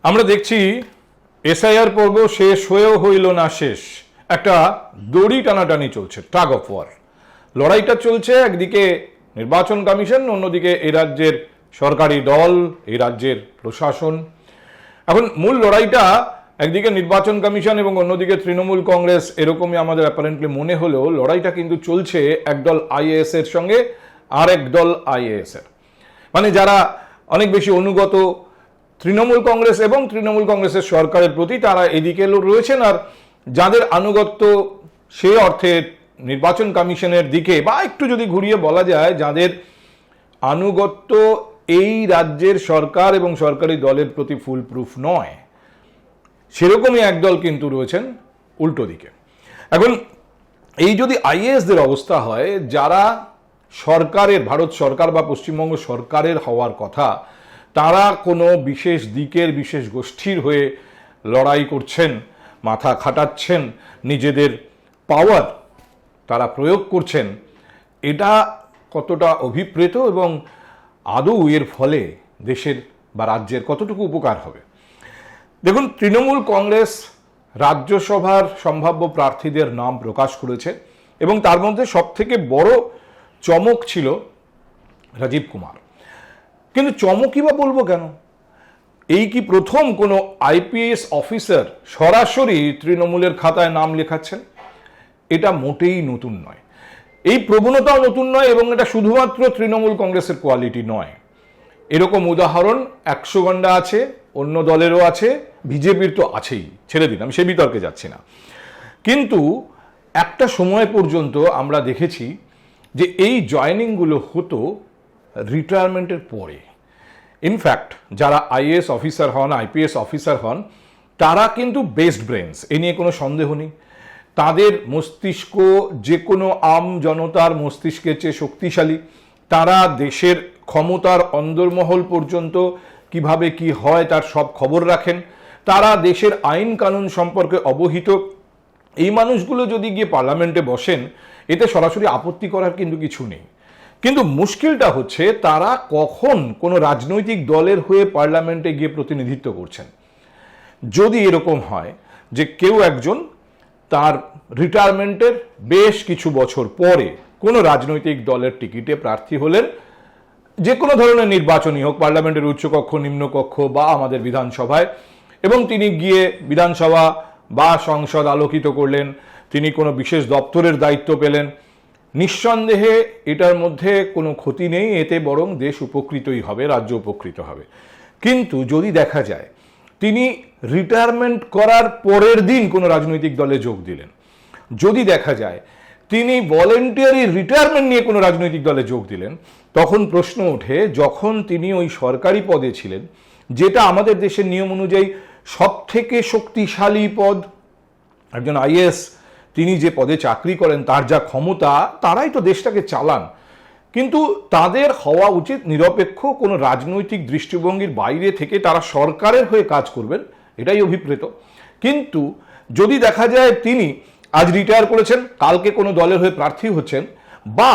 আমরা দেখছি এসআইআর পর্ব শেষ হয়েও হইল না শেষ, একটা দড়ি টানাটানি চলছে, টাগ অফ ওয়ার। লড়াইটা চলছে, একদিকে নির্বাচন কমিশন, অন্যদিকে এই রাজ্যের সরকারি দল, এই রাজ্যের প্রশাসন। এখন মূল লড়াইটা একদিকে নির্বাচন কমিশন এবং অন্যদিকে তৃণমূল কংগ্রেস, এরকমই আমাদের অ্যাপারেন্টলি মনে হলেও লড়াইটা কিন্তু চলছে একদল আইএএস এর সঙ্গে আর একদল আইএএস এর, মানে যারা অনেক বেশি অনুগত তৃণমূল কংগ্রেস এবং তৃণমূল কংগ্রেসের সরকারের প্রতি, তারা এদিকে রয়েছেন। আর যাদের আনুগত্য সে অর্থে নির্বাচন কমিশনের দিকে, বা একটু যদি ঘুরিয়ে বলা যায় যাদের আনুগত্য এই রাজ্যের সরকার এবং সরকারি দলের প্রতি ফুল প্রুফ নয়, সেরকমই একদল কিন্তু রয়েছেন উল্টো দিকে। এখন এই যদি আইএএসদের অবস্থা হয়, যারা সরকারের, ভারত সরকার বা পশ্চিমবঙ্গ সরকারের হওয়ার কথা, তারা কোনো বিশেষ দিকের বিশেষ গোষ্ঠীর হয়ে লড়াই করছেন, মাথা খাটাচ্ছেন, নিজেদের পাওয়ার তারা প্রয়োগ করছেন, এটা কতটা অভিপ্রেত এবং আদৌ এর ফলে দেশের বা রাজ্যের কতটুকু উপকার হবে? দেখুন, তৃণমূল কংগ্রেস রাজ্যসভার সম্ভাব্য প্রার্থীদের নাম প্রকাশ করেছে এবং তার মধ্যে সবথেকে বড় চমক ছিল রাজীব কুমার। কিন্তু চমকই বা বলবো কেন? এই কি প্রথম কোনো আইপিএস অফিসার সরাসরি তৃণমূলের খাতায় নাম লেখাচ্ছেন? এটা মোটেই নতুন নয়, এই প্রবণতাও নতুন নয়, এবং এটা শুধুমাত্র তৃণমূল কংগ্রেসের কোয়ালিটি নয়। এরকম উদাহরণ 100 গন্ডা আছে, অন্য দলেরও আছে, বিজেপির তো আছেই, ছেড়ে দিন, আমি সে বিতর্কে যাচ্ছি না। কিন্তু একটা সময় পর্যন্ত আমরা দেখেছি যে এই জয়েনিংগুলো হতো রিটায়ারমেন্টের পরে। ইনফ্যাক্ট যারা আইএএস অফিসার হন, আইপিএস অফিসার হন, তারা কিন্তু বেস্ট ব্রেনস, এ নিয়ে কোনো সন্দেহ নেই। তাদের মস্তিষ্ক যে কোনো আম জনতার মস্তিষ্কের চেয়ে শক্তিশালী। তারা দেশের ক্ষমতার অন্দরমহল পর্যন্ত কিভাবে কি হয় তার সব খবর রাখেন। তারা দেশের আইন কানুন সম্পর্কে অবহিত। এই মানুষগুলো যদি গিয়ে পার্লামেন্টে বসেন, এতে সরাসরি আপত্তি করার কিন্তু কিছু নেই। কিন্তু মুশকিলটা হচ্ছে তারা কখন কোনো রাজনৈতিক দলের হয়ে পার্লামেন্টে গিয়ে প্রতিনিধিত্ব করছেন। যদি এরকম হয় যে কেউ একজন তার রিটায়ারমেন্টের বেশ কিছু বছর পরে কোনো রাজনৈতিক দলের টিকিটে প্রার্থী হলেন, যে কোনো ধরনের নির্বাচনই হোক, পার্লামেন্টের উচ্চকক্ষ, নিম্নকক্ষ বা আমাদের বিধানসভায়, এবং তিনি গিয়ে বিধানসভা বা সংসদ আলোকিত করলেন, তিনি কোনো বিশেষ দপ্তরের দায়িত্ব পেলেন, নিঃসন্দেহে এটার মধ্যে কোনো ক্ষতি নেই, এতে বরং দেশ উপকৃতই হবে, রাজ্য উপকৃত হবে। কিন্তু যদি দেখা যায় তিনি রিটায়ারমেন্ট করার পরের দিন কোনো রাজনৈতিক দলে যোগ দিলেন, যদি দেখা যায় তিনি ভলেন্টিয়ারি রিটায়ারমেন্ট নিয়ে কোনো রাজনৈতিক দলে যোগ দিলেন, তখন প্রশ্ন ওঠে, যখন তিনি ওই সরকারি পদে ছিলেন, যেটা আমাদের দেশের নিয়ম অনুযায়ী সব থেকে শক্তিশালী পদ, একজন আইএএস তিনি যে পদে চাকরি করেন, তার যা ক্ষমতা, তারাই তো দেশটাকে চালান, কিন্তু তাদের হওয়া উচিত নিরপেক্ষ, কোনো রাজনৈতিক দৃষ্টিভঙ্গির বাইরে থেকে তারা সরকারের হয়ে কাজ করবেন, এটাই অভিপ্রেত। কিন্তু যদি দেখা যায় তিনি আজ রিটায়ার করেছেন, কালকে কোনো দলের হয়ে প্রার্থী হচ্ছেন, বা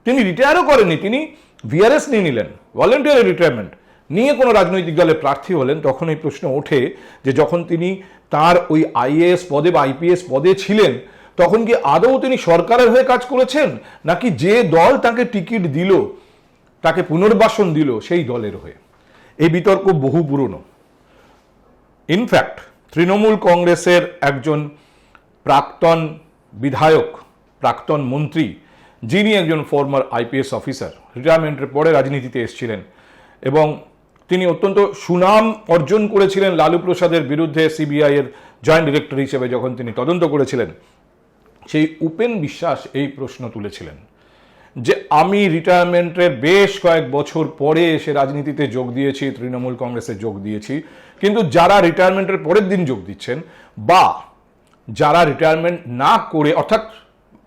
তিনি রিটায়ারও করেননি, তিনি ভিআরএস নিয়ে নিলেন, ভলেন্টিয়ারি রিটায়ারমেন্ট নিয়ে কোনো রাজনৈতিক দলে প্রার্থী হলেন, তখন এই প্রশ্ন ওঠে যে যখন তিনি তার ওই আইএএস পদে বা আইপিএস পদে ছিলেন, তখন কি আদৌ তিনি সরকারের হয়ে কাজ করেছেন, নাকি যে দল তাকে টিকিট দিল, তাকে পুনর্বাসন দিল, সেই দলের হয়ে? এই বিতর্ক বহু পুরনো। ইনফ্যাক্ট তৃণমূল কংগ্রেসের একজন প্রাক্তন বিধায়ক, প্রাক্তন মন্ত্রী, যিনি একজন ফর্মার আইপিএস অফিসার, রিটায়ারমেন্টের পরে রাজনীতিতে এসেছিলেন এবং তিনি অত্যন্ত সুনাম অর্জন করেছিলেন লালু প্রসাদের বিরুদ্ধে সিবিআই এর জয়েন্ট ডিরেক্টর হিসেবে যখন তিনি তদন্ত করেছিলেন, সেই উপেন বিশ্বাস এই প্রশ্ন তুলেছিলেন যে আমি রিটায়ারমেন্টের বেশ কয়েক বছর পরে এসে রাজনীতিতে যোগ দিয়েছি, তৃণমূল কংগ্রেসে যোগ দিয়েছি, কিন্তু যারা রিটায়ারমেন্টের পরের দিন যোগ দিচ্ছেন বা যারা রিটায়ারমেন্ট না করে, অর্থাৎ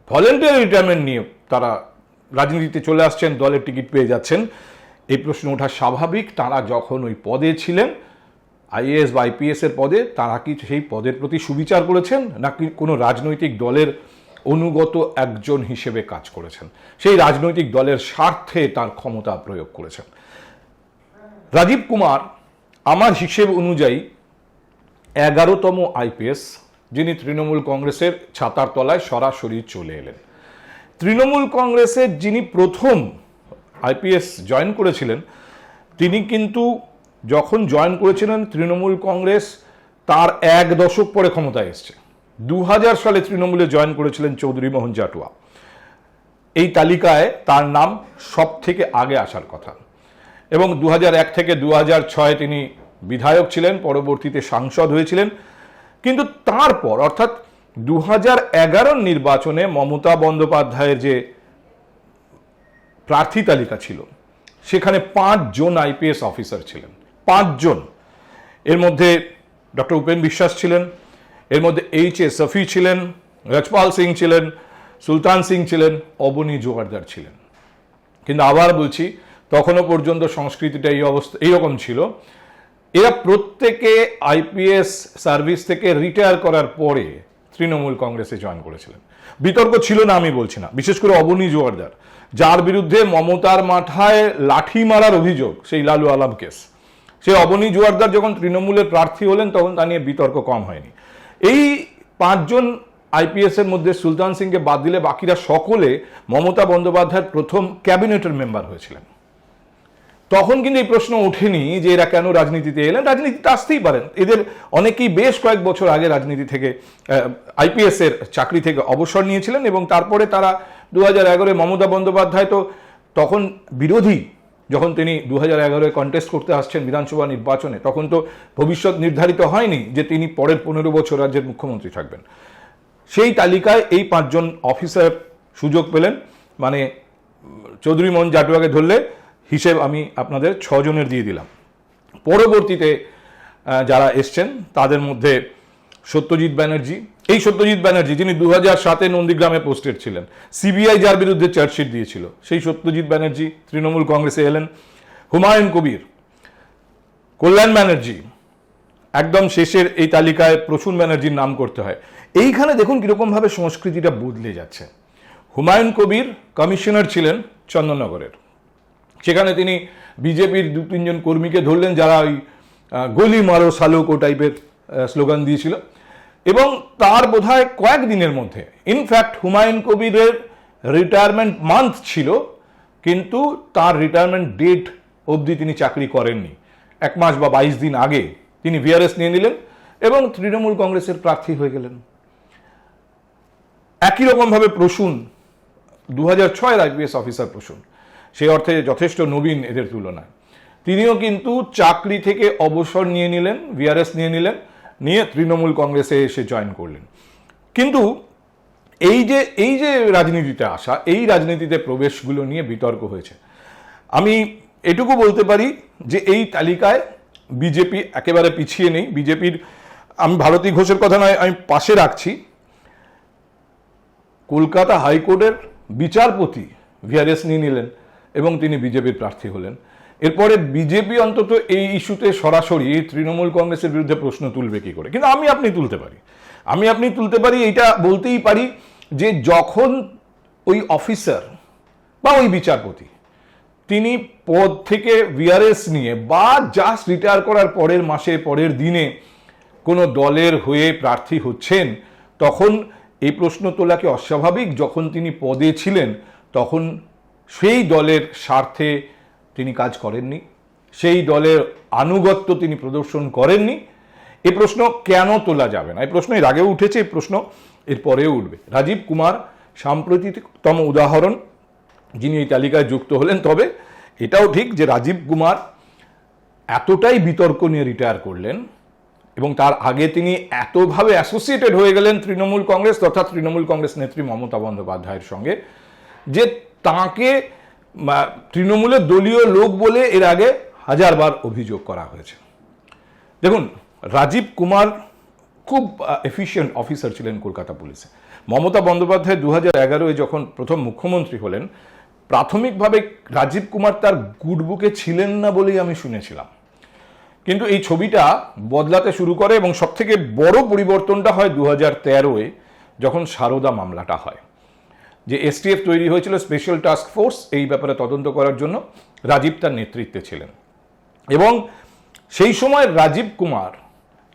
ভলেন্টিয়ারি রিটায়ারমেন্ট নিয়ে তারা রাজনীতিতে চলে আসছেন, দলের টিকিট পেয়ে যাচ্ছেন, এই প্রশ্ন ওঠা স্বাভাবিক। তারা যখন ওই পদে ছিলেন, আইএএস বা আইপিএস এর পদে, তারা কি সেই পদের প্রতি সুবিচার করেছেন, নাকি কোনো রাজনৈতিক দলের অনুগত একজন হিসেবে কাজ করেছেন, সেই রাজনৈতিক দলের স্বার্থে তার ক্ষমতা প্রয়োগ করেছেন? রাজীব কুমার আমার হিসেব অনুযায়ী 11তম আইপিএস যিনি তৃণমূল কংগ্রেসের ছাতার তলায় সরাসরি চলে এলেন। তৃণমূল কংগ্রেসের যিনি প্রথম আইপিএস জয়েন করেছিলেন, তিনি কিন্তু যখন জয়েন করেছিলেন তৃণমূল কংগ্রেস তার 1 দশক পরে ক্ষমতায় এসছে। 2000 সালে তৃণমূলে জয়েন করেছিলেন চৌধুরী মোহন জাটুয়া। এই তালিকায় তার নাম সব থেকে আগে আসার কথা, এবং 2001 থেকে 2006 তিনি বিধায়ক ছিলেন, পরবর্তীতে সাংসদ হয়েছিলেন। কিন্তু তারপর অর্থাৎ 2011 নির্বাচনে মমতা বন্দ্যোপাধ্যায়ের যে প্রার্থী তালিকা ছিল সেখানে 5 জন আইপিএস অফিসার ছিলেন, 5 জন। এর মধ্যে ডক্টর উপেন বিশ্বাস ছিলেন, এর মধ্যে এইচ.এ. সফি ছিলেন, রজপাল সিং ছিলেন, সুলতান সিং ছিলেন, অবনী জোয়ারদার ছিলেন। কিন্তু আবার বলছি, তখনও পর্যন্ত সংস্কৃতিটা এই অবস্থা এইরকম ছিল, এরা প্রত্যেকে আইপিএস সার্ভিস থেকে রিটায়ার করার পরে তৃণমূল কংগ্রেসে জয়েন করেছিলেন। বিতর্ক ছিল না আমি বলছি না, বিশেষ করে অবনী জোয়ারদার, যার বিরুদ্ধে মমতার মাথায় লাঠি মারার অভিযোগ, সেই লালু আলাম কেস, সেই অবনী জোয়ারদার যখন তৃণমূলের প্রার্থী হলেন তখন তা নিয়ে বিতর্ক কম হয়নি। এই 5 জন আইপিএস এর মধ্যে সুলতান সিংকে বাদ দিলে বাকিরা সকলে মমতা বন্দ্যোপাধ্যায়ের প্রথম ক্যাবিনেটের মেম্বার হয়েছিলেন। তখন কিন্তু এই প্রশ্ন ওঠেনি যে এরা কেন রাজনীতিতে এলেন। রাজনীতিতে আসতেই পারেন, এদের অনেকেই বেশ কয়েক বছর আগে রাজনীতি থেকে আইপিএস এর চাকরি থেকে অবসর নিয়েছিলেন, এবং তারপরে তারা 2011 মমতা বন্দ্যোপাধ্যায় তো তখন বিরোধী, যখন তিনি 2011 কন্টেস্ট করতে আসছেন বিধানসভা নির্বাচনে, তখন তো ভবিষ্যৎ নির্ধারিত হয়নি যে তিনি পরের 15 বছর রাজ্যের মুখ্যমন্ত্রী থাকবেন। সেই তালিকায় এই 5 জন অফিসার সুযোগ পেলেন, মানে চৌধুরী মোহন জাটুয়াকে ধরলে হিসেব আমি আপনাদের 6 জনের দিয়ে দিলাম। পরবর্তীতে যারা এসছেন তাদের মধ্যে সত্যজিৎ ব্যানার্জি, এই সত্যজিৎ ব্যানার্জি যিনি 2007-এ নন্দীগ্রামে পোস্টেড ছিলেন, সিবিআই যার বিরুদ্ধে চার্জশিট দিয়েছিল, সেই সত্যজিৎ ব্যানার্জি তৃণমূল কংগ্রেসে এলেন। হুমায়ুন কবির, কল্যাণ ব্যানার্জি, একদম শেষের এই তালিকায় প্রসূন ব্যানার্জির নাম করতে হয়। এইখানে দেখুন কিরকমভাবে সংস্কৃতিটা বদলে যাচ্ছে। হুমায়ুন কবির কমিশনার ছিলেন চন্দননগরের, সেখানে তিনি বিজেপির 2-3 জন কর্মীকে ধরলেন যারা ওই গলি মারো সালোকো টাইপের স্লোগান দিয়েছিল, এবং তার বোধহয় কয়েকদিনের মধ্যে, ইনফ্যাক্ট হুমায়ুন কবিরের রিটায়ারমেন্ট মান্থ ছিল, কিন্তু তার রিটায়ারমেন্ট ডেট অবধি তিনি চাকরি করেননি। 1 মাস বা 22 দিন আগে তিনি ভিআরএস নিয়ে নিলেন এবং তৃণমূল কংগ্রেসের প্রার্থী হয়ে গেলেন। একই রকমভাবে প্রসূন, 2006-এর আইপিএস অফিসার প্রসূন, সেই অর্থে যথেষ্ট নবীন এদের তুলনায়, তিনিও কিন্তু চাকরি থেকে অবসর নিয়ে নিলেন, ভিআরএস নিয়ে নিলেন, নিয়ে তৃণমূল কংগ্রেসে এসে জয়েন করলেন। কিন্তু এই যে রাজনীতিতে আসা, এই রাজনীতিতে প্রবেশগুলো নিয়ে বিতর্ক হয়েছে। আমি এটুকু বলতে পারি যে এই তালিকায় বিজেপি একেবারে পিছিয়ে নেই। বিজেপির, আমি ভারতী ঘোষের কথা নয়, আমি পাশে রাখছি, কলকাতা হাইকোর্টের বিচারপতি ভিআরএস নিয়ে নিলেন এবং তিনি বিজেপির প্রার্থী হলেন। এরপরে বিজেপি অন্তত এই ইস্যুতে সরাসরি তৃণমূল কংগ্রেসের বিরুদ্ধে প্রশ্ন তুলবে কি করে, কিন্তু আমি আপনি তুলতে পারি, এটা বলতেই পারি যে যখন ওই অফিসার বা ওই বিচারপতি তিনি পদ থেকে ভিআরএস নিয়ে বা জাস্ট রিটায়ার করার পরের মাসে, পরের দিনে কোনো দলের হয়ে প্রার্থী হচ্ছেন, তখন এই প্রশ্ন তোলা কি অস্বাভাবিক? যখন তিনি পদে ছিলেন তখন সেই দলের স্বার্থে তিনি কাজ করেননি, সেই দলের আনুগত্য তিনি প্রদর্শন করেননি। এই প্রশ্ন কেন তোলা যাবে না? এই প্রশ্ন এর আগেও উঠেছে, এই প্রশ্ন এর পরেও উঠবে। রাজীব কুমার সাম্প্রতিকতম উদাহরণ যিনি এই তালিকায় যুক্ত হলেন। তবে এটাও ঠিক যে রাজীব কুমার এতটাই বিতর্ক নিয়ে রিটায়ার করলেন এবং তার আগে তিনি এতভাবে অ্যাসোসিয়েটেড হয়ে গেলেন তৃণমূল কংগ্রেস তথা তৃণমূল কংগ্রেস নেত্রী মমতা বন্দ্যোপাধ্যায়ের সঙ্গে, যে তাকে তৃণমূলের দলীয় লোক বলে এর আগে 1000 বার অভিযোগ করা হয়েছে। দেখুন, রাজীব কুমার খুব এফিশিয়েন্ট অফিসার ছিলেন কলকাতা পুলিশে। মমতা বন্দ্যোপাধ্যায় 2011-এ যখন প্রথম মুখ্যমন্ত্রী হলেন, প্রাথমিকভাবে রাজীব কুমার তার গুড বুকে ছিলেন না বলেই আমি শুনেছিলাম, কিন্তু এই ছবিটা বদলাতে শুরু করে এবং সবথেকে বড় পরিবর্তনটা হয় 2013-এ যখন সারদা মামলাটা হয়, যে এসটিএফ তৈরি হয়েছিল, স্পেশাল টাস্ক ফোর্স, এই ব্যাপারে তদন্ত করার জন্য রাজীব তার নেতৃত্বে ছিলেন। এবং সেই সময় রাজীব কুমার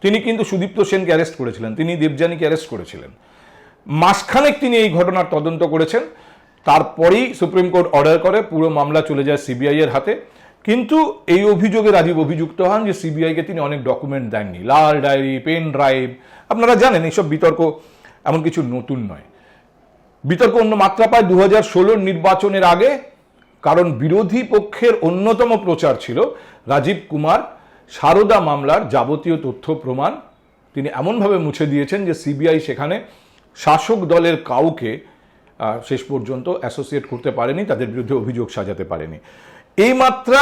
তিনি কিন্তু সুদীপ্ত সেনকে অ্যারেস্ট করেছিলেন, তিনি দেবযানীকে অ্যারেস্ট করেছিলেন। মাসখানেক তিনি এই ঘটনার তদন্ত করেছেন, তারপরেই সুপ্রিম কোর্ট অর্ডার করে পুরো মামলা চলে যায় সিবিআই এর হাতে। কিন্তু এই অভিযোগে রাজীব অভিযুক্ত হন যে সিবিআইকে তিনি অনেক ডকুমেন্ট দেননি, লাল ডায়েরি, পেন ড্রাইভ। আপনারা জানেন এইসব বিতর্ক এমন কিছু নতুন নয়। বিতর্ক অন্য মাত্রা পায় 2016 নির্বাচনের আগে, কারণ বিরোধী পক্ষের অন্যতম প্রচার ছিল রাজীব কুমার সারদা মামলার যাবতীয় তথ্য প্রমাণ তিনি এমনভাবে মুছে দিয়েছেন যে সিবিআই সেখানে শাসক দলের কাউকে শেষ পর্যন্ত অ্যাসোসিয়েট করতে পারেনি, তাদের বিরুদ্ধে অভিযোগ সাজাতে পারেনি। এই মাত্রা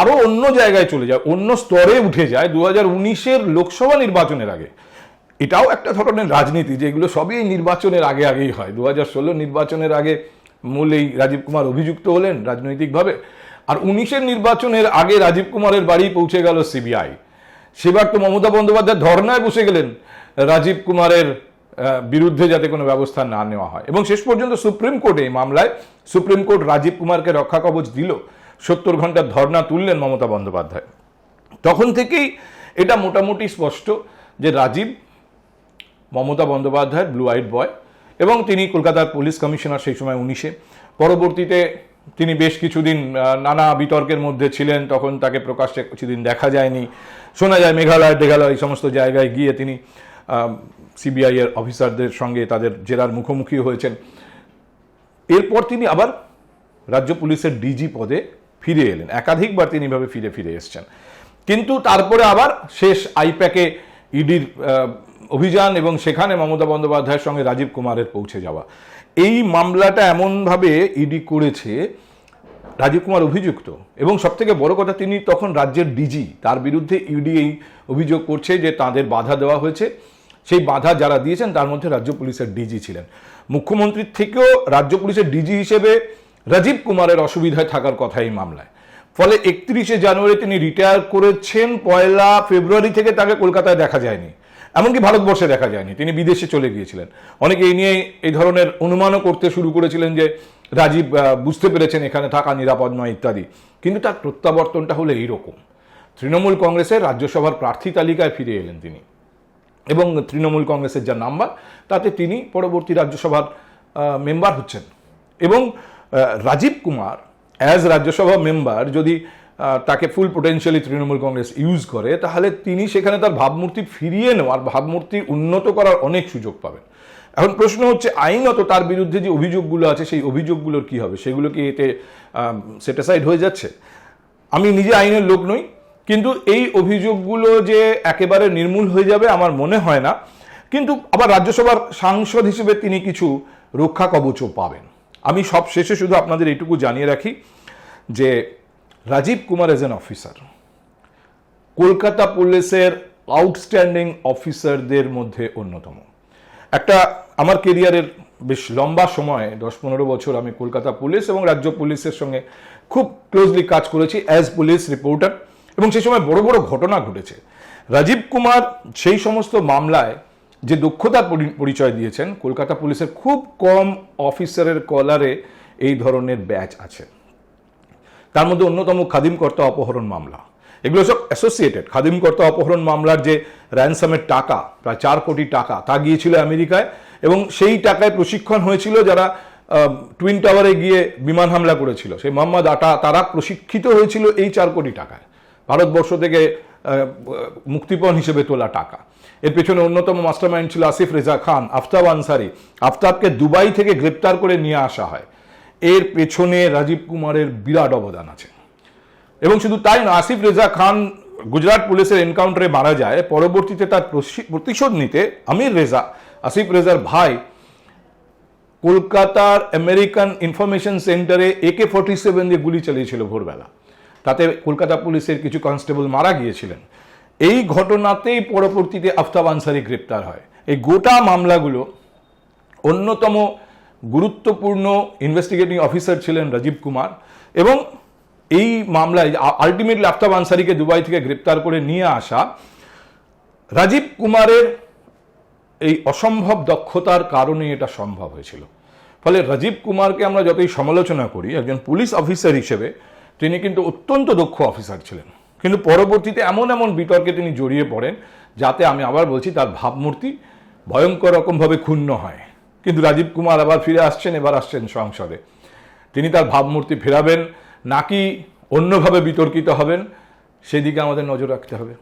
আরো অন্য জায়গায় চলে যায়, অন্য স্তরে উঠে যায় 2019-এর লোকসভা নির্বাচনের আগে। এটাও একটা ধরনের রাজনীতি, যেগুলো সবই নির্বাচনের আগে আগেই হয়। 2016 নির্বাচনের আগে মূল এই রাজীব কুমার অভিযুক্ত হলেন রাজনৈতিকভাবে, আর 19-এর নির্বাচনের আগে রাজীব কুমারের বাড়ি পৌঁছে গেল সিবিআই। সেবার তো মমতা বন্দ্যোপাধ্যায় ধর্নায় বসে গেলেন রাজীব কুমারের বিরুদ্ধে যাতে কোনো ব্যবস্থা না নেওয়া হয়, এবং শেষ পর্যন্ত সুপ্রিম কোর্টে এই মামলায় সুপ্রিম কোর্ট রাজীব কুমারকে রক্ষা কবচ দিল, 70 ঘন্টার ধর্না তুললেন মমতা বন্দ্যোপাধ্যায়। তখন থেকেই এটা মোটামুটি স্পষ্ট যে রাজীব মমতা বন্দ্যোপাধ্যায়ের ব্লু আইড বয়, এবং তিনি কলকাতার পুলিশ কমিশনার সেই সময় 19-এ। পরবর্তীতে তিনি বেশ কিছুদিন নানা বিতর্কের মধ্যে ছিলেন, তখন তাকে প্রকাশ্যে কিছুদিন দেখা যায়নি। শোনা যায় মেঘালয় এই সমস্ত জায়গায় গিয়ে তিনি সিবিআই এর অফিসারদের সঙ্গে তাদের জেরার মুখোমুখি হয়েছেন। এরপর তিনি আবার রাজ্য পুলিশের ডিজি পদে ফিরে এলেন, একাধিকবার তিনি এভাবে ফিরে ফিরে এসছেন। কিন্তু তারপরে আবার শেষ আইপ্যাকে ইডির অভিযান, এবং সেখানে মমতা বন্দ্যোপাধ্যায়ের সঙ্গে রাজীব কুমারের পৌঁছে যাওয়া। এই মামলাটা এমনভাবে ইডি করেছে, রাজীব কুমার অভিযুক্ত, এবং সবথেকে বড় কথা তিনি তখন রাজ্যের ডিজি, তার বিরুদ্ধে ইডি এই অভিযোগ করছে যে তাদের বাধা দেওয়া হয়েছে। সেই বাধা যারা দিয়েছেন তার মধ্যে রাজ্য পুলিশের ডিজি ছিলেন। মুখ্যমন্ত্রীর থেকেও রাজ্য পুলিশের ডিজি হিসেবে রাজীব কুমারের অসুবিধায় থাকার কথা এই মামলায়। ফলে 31শে জানুয়ারি তিনি রিটায়ার করেছেন, 1 ফেব্রুয়ারি থেকে তাকে কলকাতায় দেখা যায়নি, এমনকি ভারতবর্ষে দেখা যায়নি, তিনি বিদেশে চলে গিয়েছিলেন। অনেকে এই নিয়ে এই ধরনের অনুমানও করতে শুরু করেছিলেন যে রাজীব বুঝতে পেরেছেন এখানে থাকা নিরাপদ নয় ইত্যাদি। কিন্তু তার প্রত্যাবর্তনটা হলো এইরকম। তৃণমূল কংগ্রেসের রাজ্যসভার প্রার্থী তালিকায় ফিরে এলেন তিনি, এবং তৃণমূল কংগ্রেসের যা নাম্বার তাতে তিনি পরবর্তী রাজ্যসভার মেম্বার হচ্ছেন। এবং রাজীব কুমার অ্যাজ রাজ্যসভা মেম্বার যদি তাকে ফুল পোটেনশিয়ালি তৃণমূল কংগ্রেস ইউজ করে, তাহলে তিনি সেখানে তার ভাবমূর্তি ফিরিয়ে নেওয়ার, ভাবমূর্তি উন্নত করার অনেক সুযোগ পাবেন। এখন প্রশ্ন হচ্ছে আইনত তার বিরুদ্ধে যে অভিযোগগুলো আছে সেই অভিযোগগুলোর কি হবে? সেগুলো কি এতে সেটিসাইড হয়ে যাচ্ছে? আমি নিজে আইনের লোক নই, কিন্তু এই অভিযোগগুলো যে একেবারে নির্মূল হয়ে যাবে আমার মনে হয় না। কিন্তু আবার রাজ্যসভার সাংসদ হিসেবে তিনি কিছু রক্ষা কবচও পাবেন। আমি সব শেষে শুধু আপনাদের এইটুকু জানিয়ে রাখি যে Rajiv Kumar as an officer Kolkata পুলিশের আউটস্ট্যান্ডিং অফিসারদের মধ্যে অন্যতম। একটা আমার কেরিয়ারের বেশ লম্বা সময় 10-15 বছর আমি কলকাতা পুলিশ এবং রাজ্য পুলিশের সঙ্গে খুব ক্লোজলি কাজ করেছি অ্যাজ পুলিশ রিপোর্টার, এবং সেই সময় বড় বড় ঘটনা ঘটেছে। রাজীব কুমার সেই সমস্ত মামলায় যে দক্ষতার পরিচয় দিয়েছেন, কলকাতা পুলিশের খুব কম অফিসারের কলারে এই ধরনের ব্যাচ আছে। তার মধ্যে অন্যতম খাদিমকর্তা অপহরণ মামলা, এগুলো সব অ্যাসোসিয়েটেড। খাদিমকর্তা অপহরণ মামলার যে র্যানসামের টাকা, প্রায় 4 কোটি টাকা, তা গিয়েছিল আমেরিকায়, এবং সেই টাকায় প্রশিক্ষণ হয়েছিল যারা টুইন টাওয়ারে গিয়ে বিমান হামলা করেছিল, সেই মোহাম্মদ আটা, তারা প্রশিক্ষিত হয়েছিল এই 4 কোটি টাকায়, ভারতবর্ষ থেকে মুক্তিপণ হিসেবে তোলা টাকা। এর পেছনে অন্যতম মাস্টারমাইন্ড ছিল আসিফ রেজা খান, আফতাব আনসারি। আফতাবকে দুবাই থেকে গ্রেপ্তার করে নিয়ে আসা হয়, এর পেছনে রাজীব কুমারের বিরাট অবদান আছে। এবং শুধু তাই না, আসিফ রেজা খান গুজরাট পুলিশের এনকাউন্টারে মারা যায়, পরবর্তীতে তার প্রতিশোধ নিতে আমির রেজা, আসিফ রেজার ভাই, কলকাতার আমেরিকান ইনফরমেশন সেন্টারে AK-47 দিয়ে গুলি চালিয়েছিল ভোরবেলা, তাতে কলকাতা পুলিশের কিছু কনস্টেবল মারা গিয়েছিলেন। এই ঘটনাতেই পরবর্তীতে আফতাব আনসারি গ্রেপ্তার হয়। এই গোটা মামলাগুলো অন্যতম গুরুত্বপূর্ণ ইনভেস্টিগেটিং অফিসার ছিলেন রাজীব কুমার, এবং এই মামলায় আলটিমেটলি আফতাব আনসারিকে দুবাই থেকে গ্রেপ্তার করে নিয়ে আসা রাজীব কুমারের এই অসম্ভব দক্ষতার কারণে এটা সম্ভব হয়েছিল। ফলে রাজীব কুমারকে আমরা যতই সমালোচনা করি, একজন পুলিশ অফিসার হিসেবে তিনি কিন্তু অত্যন্ত দক্ষ অফিসার ছিলেন, কিন্তু পরবর্তীতে এমন এমন বিতর্কে তিনি জড়িয়ে পড়েন যাতে আমি আবার বলছি তার ভাবমূর্তি ভয়ঙ্কর রকমভাবে ক্ষুণ্ণ হয়। কিন্তু রাজীব কুমার আবার ফিরে আসছেন, এবার আসছেন সংসদে। তিনি তার ভাবমূর্তি ফেরাবেন নাকি অন্যভাবে বিতর্কিত হবেন, সেদিকে আমাদের নজর রাখতে হবে।